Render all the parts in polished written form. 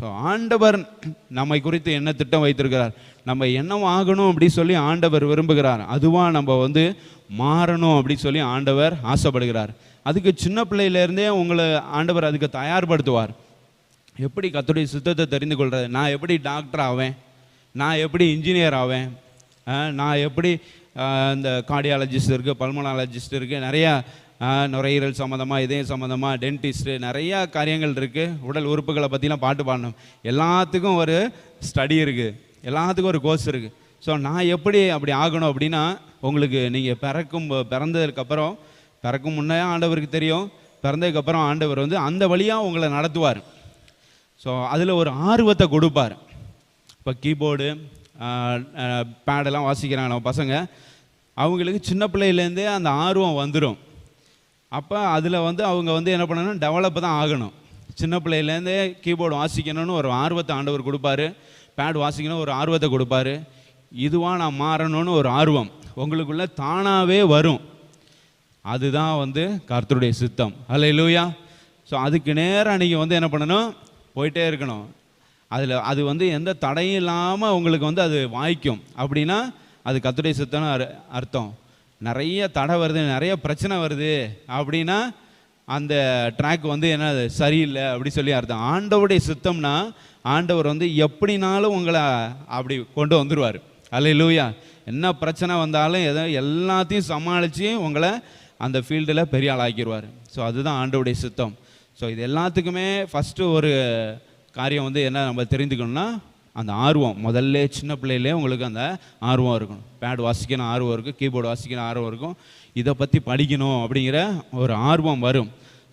So ஆண்டவர் நம்மை குறித்து என்ன திட்டம் வைத்திருக்கிறார், நம்ம என்ன ஆகணும் அப்படி சொல்லி ஆண்டவர் விரும்புகிறார், அதுவாக நம்ம வந்து மாறணும் அப்படி சொல்லி ஆண்டவர் ஆசைப்படுகிறார். அதுக்கு சின்ன பிள்ளையிலேருந்தே உங்களை ஆண்டவர் அதுக்கு தயார்படுத்துவார். எப்படி கர்த்தருடைய சித்தத்தை தெரிந்து கொள்வது, நான் எப்படி டாக்டர் ஆவேன், நான் எப்படி இன்ஜினியர் ஆவேன், நான் எப்படி இந்த கார்டியாலஜிஸ்ட் இருக்குது, பல்மனாலஜிஸ்ட் இருக்குது, நிறையா நுரையீரல் சம்மந்தமாக, இதயம் சம்மந்தமாக, டென்டிஸ்ட்டு, நிறையா காரியங்கள் இருக்குது. உடல் உறுப்புகளை பற்றிலாம் பாட்டு பாடணும். எல்லாத்துக்கும் ஒரு ஸ்டடி இருக்குது, எல்லாத்துக்கும் ஒரு கோர்ஸ் இருக்குது. ஸோ நான் எப்படி அப்படி ஆகணும் அப்படின்னா, உங்களுக்கு நீங்கள் பிறந்ததுக்கப்புறம், பிறக்கும் முன்னே ஆண்டவருக்கு தெரியும், பிறந்ததுக்கப்புறம் ஆண்டவர் வந்து அந்த வழியாக உங்களை நடத்துவார். ஸோ அதில் ஒரு ஆர்வத்தை கொடுப்பார். இப்போ கீபோர்டு பேடெல்லாம் வாசிக்கிறாங்க நம்ம பசங்க, அவங்களுக்கு சின்ன பிள்ளையிலேருந்தே அந்த ஆர்வம் வந்துடும். அப்போ அதில் வந்து அவங்க வந்து என்ன பண்ணணும், டெவலப் தான் ஆகணும். சின்ன பிள்ளையிலேருந்தே கீபோர்டு வாசிக்கணும்னு ஒரு ஆர்வத்தை ஆண்டவர் கொடுப்பாரு, பேட் வாசிக்கணும் ஒரு ஆர்வத்தை கொடுப்பாரு. இதுவாக நான் மாறணும்னு ஒரு ஆர்வம் உங்களுக்குள்ளே தானாகவே வரும். அதுதான் வந்து கர்த்தருடைய சித்தம். ஹல்லேலூயா. ஸோ அதுக்கு நேராக நீங்கள் வந்து என்ன பண்ணணும், போயிட்டே இருக்கணும். அது வந்து எந்த தடையும் இல்லாமல் உங்களுக்கு வந்து அது வாய்க்கும். அப்படின்னா அது கர்த்தருடைய சித்தம்னு அர்த்தம். நிறைய தடை வருது, நிறைய பிரச்சனை வருது அப்படின்னா அந்த ட்ராக் வந்து என்ன சரியில்லை அப்படி சொல்லி அர்த்தம். ஆண்டவருடைய சித்தம்னா ஆண்டவர் வந்து எப்படினாலும் உங்களை அப்படி கொண்டு வந்துடுவார். ஹல்லேலூயா. என்ன பிரச்சனை வந்தாலும் எல்லாத்தையும் சமாளித்து உங்களை அந்த ஃபீல்டில் பெரிய ஆள் ஆக்கிடுவார். ஸோ அதுதான் ஆண்டவருடைய சித்தம். ஸோ இது எல்லாத்துக்குமே ஃபஸ்ட்டு ஒரு காரியம் வந்து என்ன நம்ம தெரிந்துக்கணும்னா, அந்த ஆர்வம் முதல்ல சின்ன பிள்ளையிலே உங்களுக்கு அந்த ஆர்வம் இருக்கணும். பேட் வாசிக்கணும் ஆர்வம் இருக்கும், கீபோர்டு வாசிக்கணும் ஆர்வம் இருக்கும், இதை பற்றி படிக்கணும் அப்படிங்கிற ஒரு ஆர்வம் வரும்.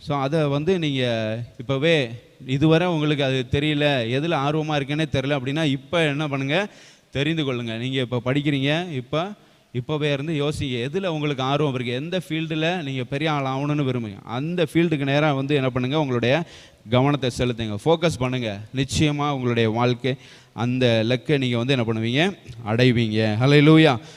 ஸோ அதை வந்து நீங்கள் இப்போவே, இதுவரை உங்களுக்கு அது தெரியல, எதில் ஆர்வமாக இருக்கேன்னே தெரியல அப்படின்னா இப்போ என்ன பண்ணுங்கள், தெரிந்து கொள்ளுங்கள். நீங்கள் இப்போ படிக்கிறீங்க, இப்போவே இருந்து யோசிங்க, எதில் உங்களுக்கு ஆர்வம் இருக்குது, எந்த ஃபீல்டில் நீங்கள் பெரிய ஆள் ஆகணும்னு விரும்புங்க, அந்த ஃபீல்டுக்கு நேராக வந்து என்ன பண்ணுங்கள், உங்களுடைய கவனத்தை செலுத்துங்க, ஃபோக்கஸ் பண்ணுங்கள். நிச்சயமாக உங்களுடைய வாழ்க்கை அந்த லக்கை நீங்கள் வந்து என்ன பண்ணுவீங்க, அடைவீங்க. ஹல்லேலூயா.